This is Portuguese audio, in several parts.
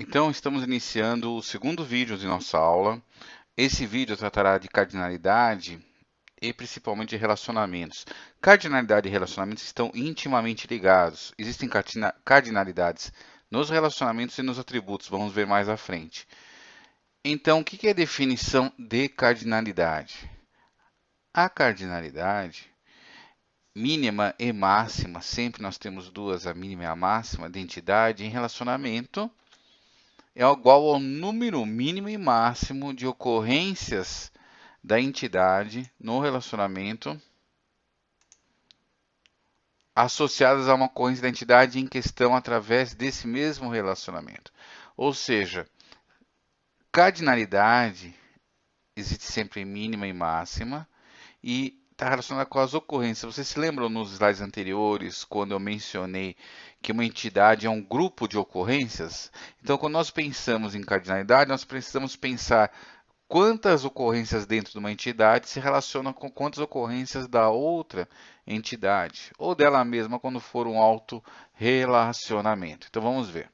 Então, estamos iniciando o segundo vídeo de nossa aula. Esse vídeo tratará de cardinalidade e principalmente de relacionamentos. Cardinalidade e relacionamentos estão intimamente ligados. Existem cardinalidades nos relacionamentos e nos atributos, vamos ver mais à frente. Então, o que é a definição de cardinalidade? A cardinalidade, mínima e máxima, sempre nós temos duas, a mínima e a máxima, de entidade em relacionamento é igual ao número mínimo e máximo de ocorrências da entidade no relacionamento associadas a uma ocorrência da entidade em questão através desse mesmo relacionamento. Ou seja, cardinalidade existe sempre mínima e máxima e está relacionada com as ocorrências. Vocês se lembram nos slides anteriores, quando eu mencionei que uma entidade é um grupo de ocorrências? Então, quando nós pensamos em cardinalidade, nós precisamos pensar quantas ocorrências dentro de uma entidade se relacionam com quantas ocorrências da outra entidade, ou dela mesma quando for um autorrelacionamento. Então vamos ver.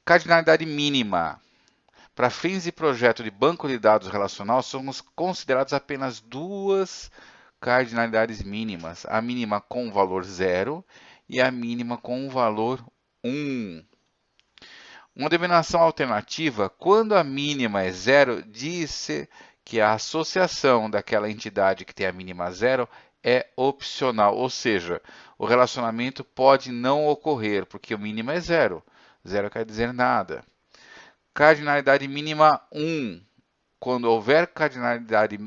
Cardinalidade mínima. Para fins de projeto de banco de dados relacional, somos considerados apenas duas cardinalidades mínimas. A mínima com o valor 0 e a mínima com o valor 1. Uma denominação alternativa, quando a mínima é zero, diz-se que a associação daquela entidade que tem a mínima zero é opcional, ou seja, o relacionamento pode não ocorrer, porque o mínimo é zero. Zero quer dizer nada. Cardinalidade mínima 1. Quando houver cardinalidade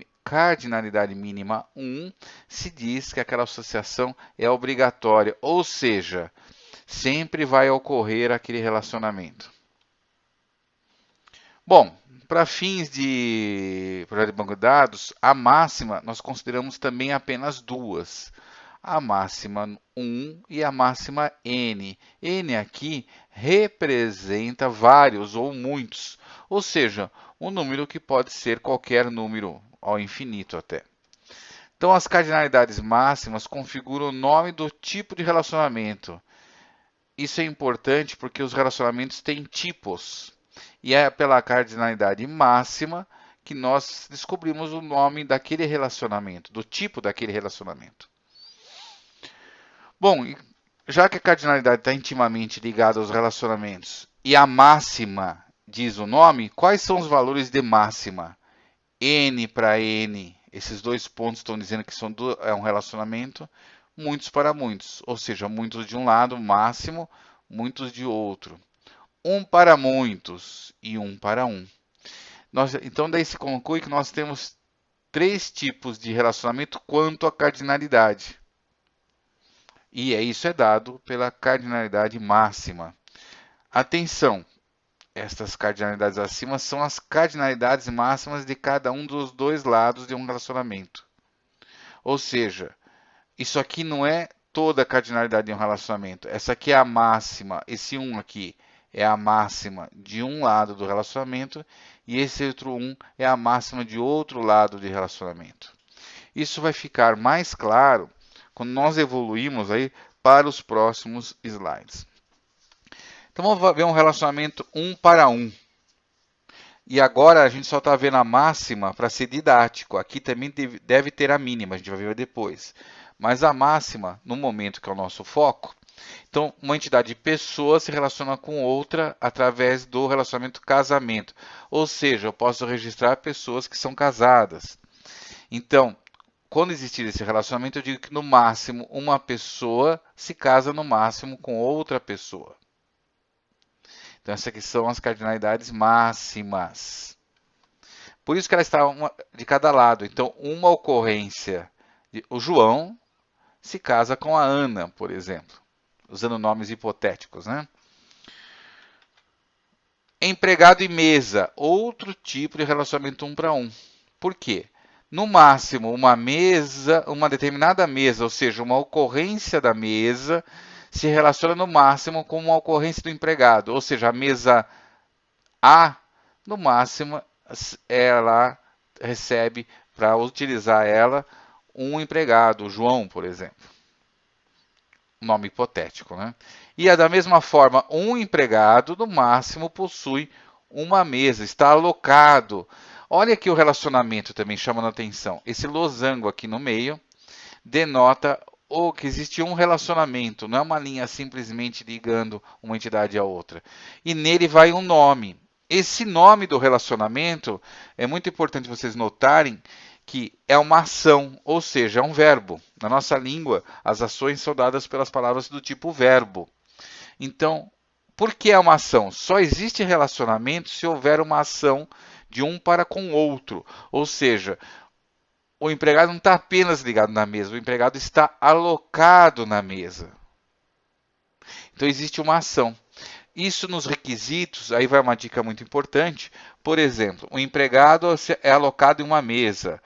mínima 1, se diz que aquela associação é obrigatória, ou seja, sempre vai ocorrer aquele relacionamento. Bom, para fins de projeto de banco de dados, a máxima nós consideramos também apenas duas. A máxima 1 e a máxima n. N aqui representa vários ou muitos, ou seja, um número que pode ser qualquer número, ao infinito até. Então, as cardinalidades máximas configuram o nome do tipo de relacionamento. Isso é importante porque os relacionamentos têm tipos. E é pela cardinalidade máxima que nós descobrimos o nome daquele relacionamento, do tipo daquele relacionamento. Bom, já que a cardinalidade está intimamente ligada aos relacionamentos e a máxima diz o nome, quais são os valores de máxima? N para N, esses dois pontos estão dizendo que é um relacionamento, muitos para muitos, ou seja, muitos de um lado, máximo, muitos de outro. Um para muitos e um para um. Então, daí se conclui que nós temos três tipos de relacionamento quanto à cardinalidade. E isso é dado pela cardinalidade máxima. Atenção, estas cardinalidades acima são as cardinalidades máximas de cada um dos dois lados de um relacionamento. Ou seja, isso aqui não é toda a cardinalidade de um relacionamento. Essa aqui é a máxima, esse 1 aqui é a máxima de um lado do relacionamento e esse outro 1 é a máxima de outro lado do relacionamento. Isso vai ficar mais claro quando nós evoluirmos aí para os próximos slides. Então vamos ver um relacionamento 1 para 1. E agora a gente só está vendo a máxima para ser didático. Aqui também deve ter a mínima, a gente vai ver depois. Mas a máxima, no momento que é o nosso foco, então uma entidade de pessoa se relaciona com outra através do relacionamento casamento. Ou seja, eu posso registrar pessoas que são casadas. Então, quando existir esse relacionamento, eu digo que no máximo uma pessoa se casa no máximo com outra pessoa. Então, essas aqui são as cardinalidades máximas. Por isso que ela está uma de cada lado. Então, uma ocorrência, o João se casa com a Ana, por exemplo, usando nomes hipotéticos, né? Empregado e mesa, outro tipo de relacionamento 1 para 1. Por quê? No máximo, uma mesa, uma determinada mesa, ou seja, uma ocorrência da mesa, se relaciona no máximo com uma ocorrência do empregado, ou seja, a mesa A, no máximo, ela recebe, para utilizar ela, um empregado, João, por exemplo. Um nome hipotético, né? E da mesma forma, um empregado, no máximo, possui uma mesa, está alocado. Olha aqui o relacionamento também chamando a atenção. Esse losango aqui no meio denota que existe um relacionamento, não é uma linha simplesmente ligando uma entidade à outra. E nele vai um nome. Esse nome do relacionamento é muito importante vocês notarem que é uma ação, ou seja, é um verbo. Na nossa língua, as ações são dadas pelas palavras do tipo verbo. Então, por que é uma ação? Só existe relacionamento se houver uma ação de um para com o outro. Ou seja, o empregado não está apenas ligado na mesa, o empregado está alocado na mesa. Então existe uma ação. Isso nos requisitos, aí vai uma dica muito importante. Por exemplo, o empregado é alocado em uma mesa.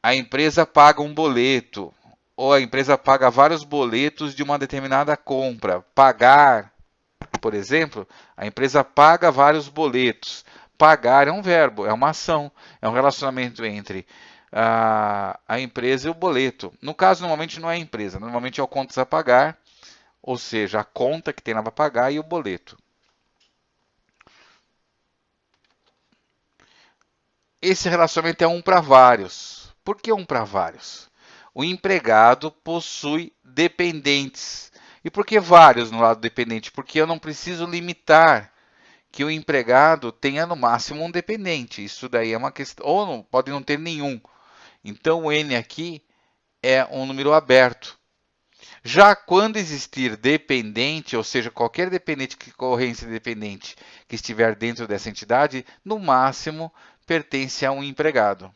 A empresa paga um boleto, ou a empresa paga vários boletos de uma determinada compra. Pagar, por exemplo, a empresa paga vários boletos. Pagar é um verbo, é uma ação, é um relacionamento entre a empresa e o boleto. No caso, normalmente não é a empresa, normalmente é o contas a pagar, ou seja, a conta que tem lá para pagar e o boleto. Esse relacionamento é um para vários. Por que um para vários? O empregado possui dependentes. E por que vários no lado dependente? Porque eu não preciso limitar que o empregado tenha no máximo um dependente. Isso daí é uma questão. Ou não, pode não ter nenhum. Então o N aqui é um número aberto. Já quando existir dependente, ou seja, qualquer dependente que ocorrência dependente que estiver dentro dessa entidade, no máximo pertence a um empregado.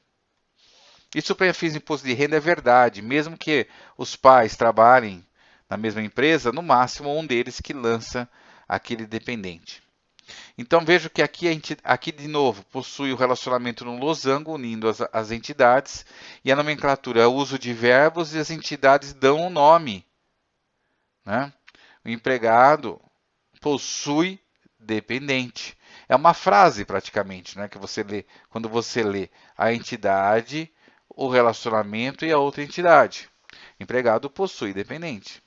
Isso para fins de imposto de renda é verdade, mesmo que os pais trabalhem na mesma empresa, no máximo um deles que lança aquele dependente. Então vejo que aqui de novo possui o relacionamento no losango unindo as entidades e a nomenclatura é o uso de verbos e as entidades dão um nome. Né? O empregado possui dependente. É uma frase praticamente, né, que você lê quando você lê a entidade, o relacionamento e a outra entidade. O empregado possui dependente.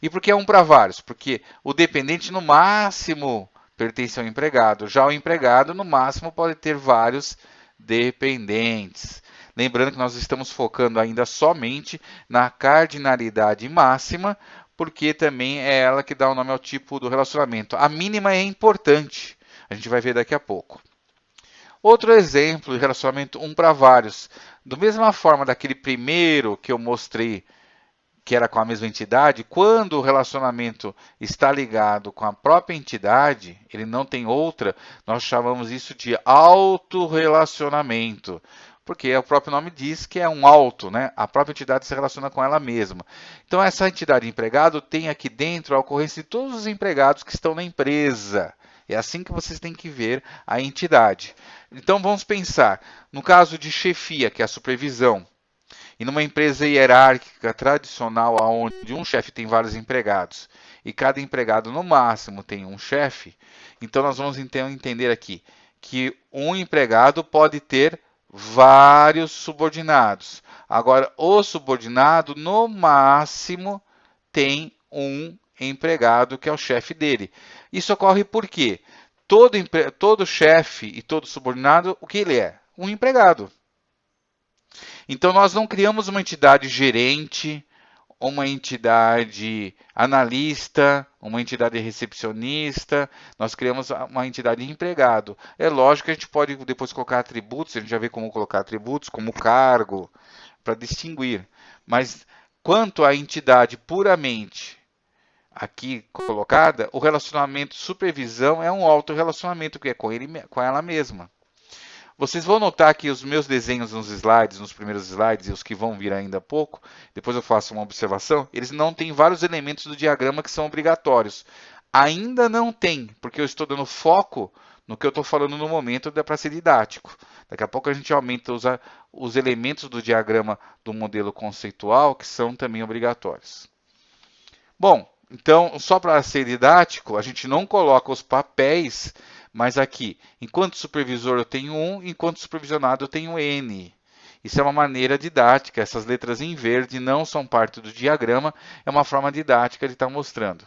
E por que é um para vários? Porque o dependente no máximo pertence ao empregado, já o empregado no máximo pode ter vários dependentes. Lembrando que nós estamos focando ainda somente na cardinalidade máxima, porque também é ela que dá o nome ao tipo do relacionamento. A mínima é importante, a gente vai ver daqui a pouco. Outro exemplo de relacionamento um para vários. Da mesma forma daquele primeiro que eu mostrei, que era com a mesma entidade, quando o relacionamento está ligado com a própria entidade, ele não tem outra, nós chamamos isso de autorrelacionamento. Porque o próprio nome diz que é um auto, né? A própria entidade se relaciona com ela mesma. Então, essa entidade empregado tem aqui dentro a ocorrência de todos os empregados que estão na empresa. É assim que vocês têm que ver a entidade. Então, vamos pensar, no caso de chefia, que é a supervisão, e numa empresa hierárquica tradicional, onde um chefe tem vários empregados, e cada empregado no máximo tem um chefe, então nós vamos então entender aqui que um empregado pode ter vários subordinados. Agora, o subordinado, no máximo, tem um empregado que é o chefe dele. Isso ocorre por quê? Todo chefe e todo subordinado, o que ele é? Um empregado. Então, nós não criamos uma entidade gerente, uma entidade analista, uma entidade recepcionista, nós criamos uma entidade de empregado. É lógico que a gente pode depois colocar atributos, a gente já vê como colocar atributos, como cargo, para distinguir. Mas quanto à entidade puramente aqui colocada, o relacionamento supervisão é um autorrelacionamento, que é com ela mesma. Vocês vão notar que os meus desenhos nos slides, nos primeiros slides e os que vão vir ainda há pouco, depois eu faço uma observação, eles não têm vários elementos do diagrama que são obrigatórios. Ainda não tem, porque eu estou dando foco no que eu estou falando no momento para ser didático. Daqui a pouco a gente aumenta os elementos do diagrama do modelo conceitual que são também obrigatórios. Bom, então, só para ser didático, a gente não coloca os papéis, mas aqui, enquanto supervisor eu tenho 1, enquanto supervisionado eu tenho N. Isso é uma maneira didática, essas letras em verde não são parte do diagrama, é uma forma didática de estar mostrando.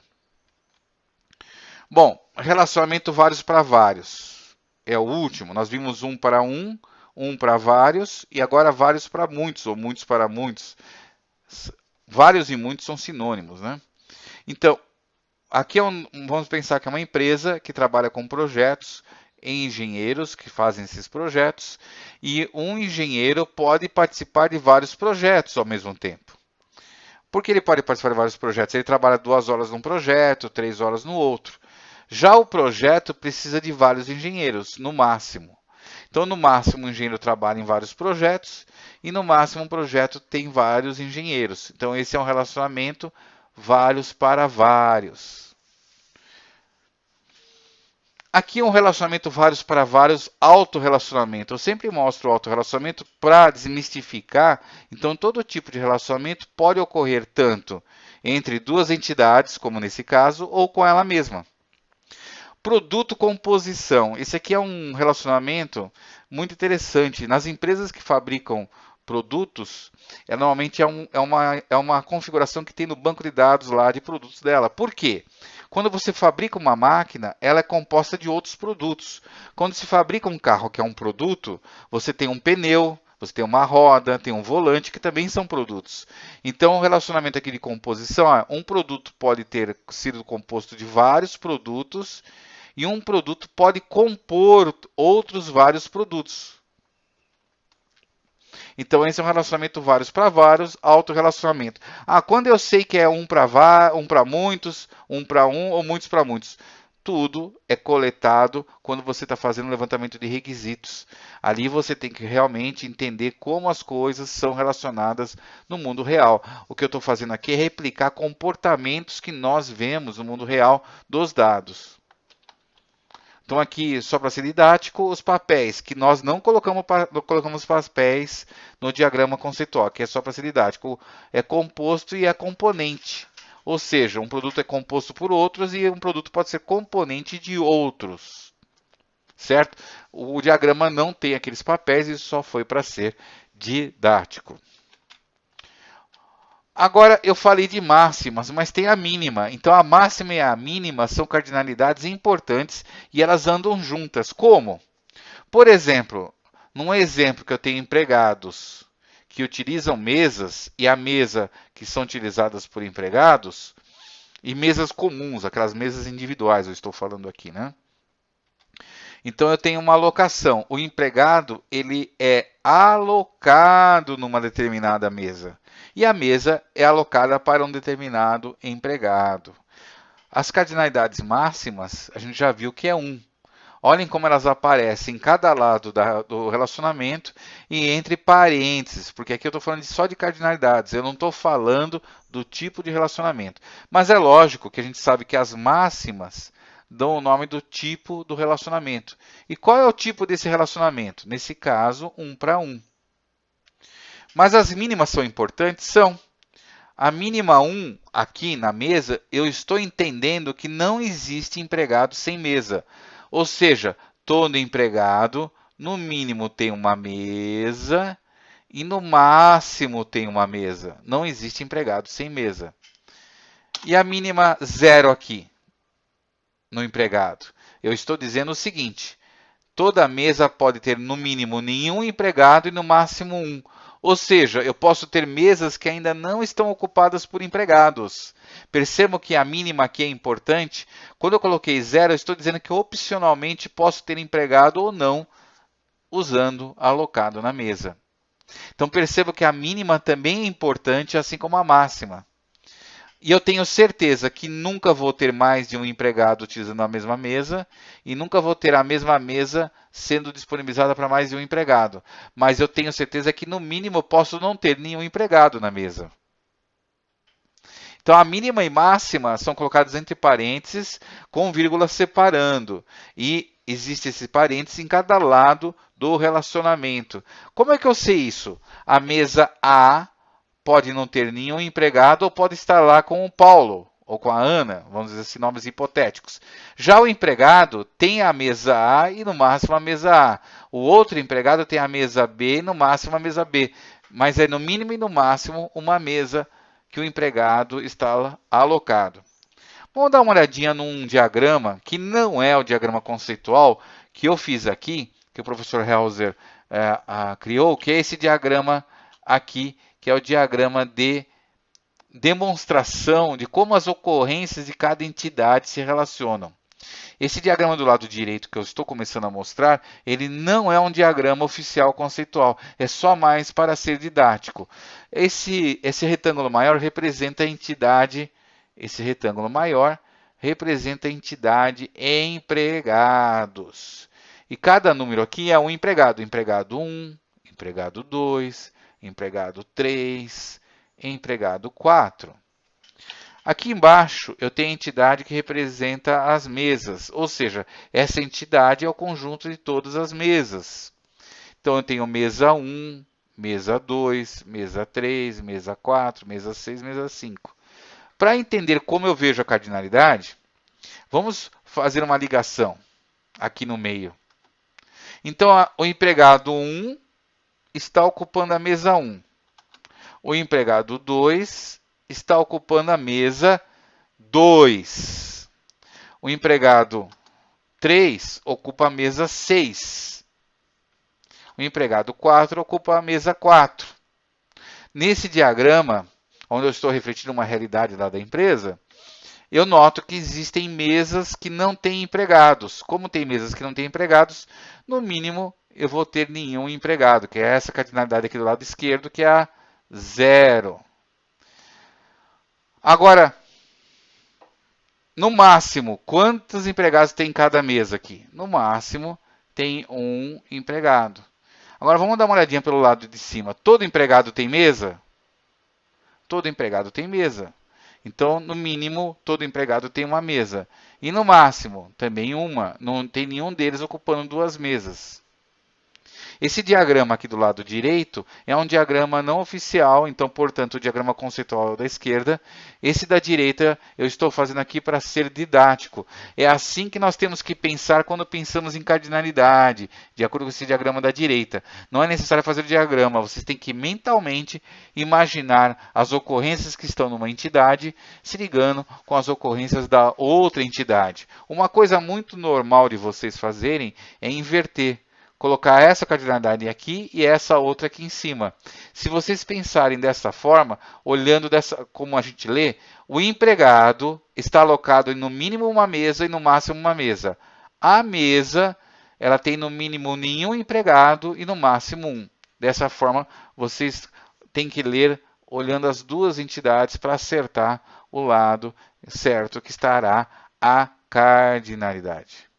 Bom, relacionamento vários para vários. É o último, nós vimos um para vários, e agora vários para muitos, ou muitos para muitos. Vários e muitos são sinônimos, né? Então, aqui vamos pensar que é uma empresa que trabalha com projetos, engenheiros que fazem esses projetos, e um engenheiro pode participar de vários projetos ao mesmo tempo. Por que ele pode participar de vários projetos? Ele trabalha 2 horas num projeto, 3 horas no outro. Já o projeto precisa de vários engenheiros, no máximo. Então, no máximo, um engenheiro trabalha em vários projetos e, no máximo, um projeto tem vários engenheiros. Então, esse é um relacionamento vários para vários. Aqui é um relacionamento vários para vários, autorrelacionamento. Eu sempre mostro o autorrelacionamento para desmistificar. Então, todo tipo de relacionamento pode ocorrer tanto entre duas entidades, como nesse caso, ou com ela mesma. Produto-composição. Esse aqui é um relacionamento muito interessante. Nas empresas que fabricam produtos, normalmente é uma configuração que tem no banco de dados lá de produtos dela. Por quê? Quando você fabrica uma máquina, ela é composta de outros produtos. Quando se fabrica um carro, que é um produto, você tem um pneu, você tem uma roda, tem um volante, que também são produtos. Então, o relacionamento aqui de composição, um produto pode ter sido composto de vários produtos, e um produto pode compor outros vários produtos. Então, esse é um relacionamento vários para vários, autorrelacionamento. Quando eu sei que é um para muitos, um para um ou muitos para muitos? Tudo é coletado quando você está fazendo um levantamento de requisitos. Ali você tem que realmente entender como as coisas são relacionadas no mundo real. O que eu estou fazendo aqui é replicar comportamentos que nós vemos no mundo real dos dados. Então, aqui, só para ser didático, os papéis, que nós não colocamos papéis no diagrama conceitual, que é só para ser didático, é composto e é componente. Ou seja, um produto é composto por outros e um produto pode ser componente de outros. Certo? O diagrama não tem aqueles papéis, isso só foi para ser didático. Agora, eu falei de máximas, mas tem a mínima. Então, a máxima e a mínima são cardinalidades importantes e elas andam juntas. Como? Por exemplo, num exemplo que eu tenho empregados que utilizam mesas e a mesa que são utilizadas por empregados e mesas comuns, aquelas mesas individuais, eu estou falando aqui, né? Então, eu tenho uma alocação. O empregado, ele é alocado numa determinada mesa. E a mesa é alocada para um determinado empregado. As cardinalidades máximas, a gente já viu que é 1. Olhem como elas aparecem em cada lado do relacionamento e entre parênteses, porque aqui eu estou falando só de cardinalidades, eu não estou falando do tipo de relacionamento. Mas é lógico que a gente sabe que as máximas dão o nome do tipo do relacionamento. E qual é o tipo desse relacionamento? Nesse caso, 1 para 1. Mas as mínimas são importantes? São. A mínima 1 aqui na mesa, eu estou entendendo que não existe empregado sem mesa. Ou seja, todo empregado, no mínimo, tem uma mesa e no máximo tem uma mesa. Não existe empregado sem mesa. E a mínima 0 aqui, no empregado. Eu estou dizendo o seguinte, toda mesa pode ter no mínimo nenhum empregado e no máximo 1. Ou seja, eu posso ter mesas que ainda não estão ocupadas por empregados. Percebam que a mínima aqui é importante. Quando eu coloquei 0, eu estou dizendo que opcionalmente posso ter empregado ou não usando alocado na mesa. Então perceba que a mínima também é importante, assim como a máxima. E eu tenho certeza que nunca vou ter mais de um empregado utilizando a mesma mesa e nunca vou ter a mesma mesa sendo disponibilizada para mais de um empregado. Mas eu tenho certeza que no mínimo eu posso não ter nenhum empregado na mesa. Então a mínima e máxima são colocadas entre parênteses com vírgula separando. E existe esse parênteses em cada lado do relacionamento. Como é que eu sei isso? A mesa A pode não ter nenhum empregado ou pode estar lá com o Paulo, ou com a Ana, vamos dizer assim, nomes hipotéticos. Já o empregado tem a mesa A e no máximo a mesa A. O outro empregado tem a mesa B e no máximo a mesa B. Mas é no mínimo e no máximo uma mesa que o empregado está alocado. Vamos dar uma olhadinha num diagrama que não é o diagrama conceitual que eu fiz aqui, que o professor Helzer criou, que é esse diagrama aqui, que é o diagrama de demonstração de como as ocorrências de cada entidade se relacionam. Esse diagrama do lado direito que eu estou começando a mostrar, ele não é um diagrama oficial conceitual, é só mais para ser didático. Esse retângulo maior representa a entidade, esse retângulo maior representa a entidade empregados. E cada número aqui é um empregado, empregado 1, empregado 2, empregado 3, empregado 4. Aqui embaixo eu tenho a entidade que representa as mesas, ou seja, essa entidade é o conjunto de todas as mesas. Então eu tenho mesa 1, mesa 2, mesa 3, mesa 4, mesa 6, mesa 5. Para entender como eu vejo a cardinalidade, vamos fazer uma ligação aqui no meio. Então o empregado 1 está ocupando a mesa 1. O empregado 2 está ocupando a mesa 2. O empregado 3 ocupa a mesa 6. O empregado 4 ocupa a mesa 4. Nesse diagrama, onde eu estou refletindo uma realidade lá da empresa, eu noto que existem mesas que não têm empregados. Como tem mesas que não têm empregados, no mínimo eu vou ter nenhum empregado, que é essa cardinalidade aqui do lado esquerdo, que é a 0. Agora, no máximo, quantos empregados tem em cada mesa aqui? No máximo, tem um empregado. Agora, vamos dar uma olhadinha pelo lado de cima. Todo empregado tem mesa? Todo empregado tem mesa. Então, no mínimo, todo empregado tem uma mesa. E no máximo, também uma. Não tem nenhum deles ocupando duas mesas. Esse diagrama aqui do lado direito é um diagrama não oficial, então, portanto, o diagrama conceitual da esquerda. Esse da direita eu estou fazendo aqui para ser didático. É assim que nós temos que pensar quando pensamos em cardinalidade, de acordo com esse diagrama da direita. Não é necessário fazer o diagrama, vocês têm que mentalmente imaginar as ocorrências que estão numa entidade se ligando com as ocorrências da outra entidade. Uma coisa muito normal de vocês fazerem é inverter. Colocar essa cardinalidade aqui e essa outra aqui em cima. Se vocês pensarem dessa forma, olhando como a gente lê, o empregado está alocado em no mínimo uma mesa e no máximo uma mesa. A mesa, ela tem no mínimo nenhum empregado e no máximo um. Dessa forma, vocês têm que ler olhando as duas entidades para acertar o lado certo que estará a cardinalidade.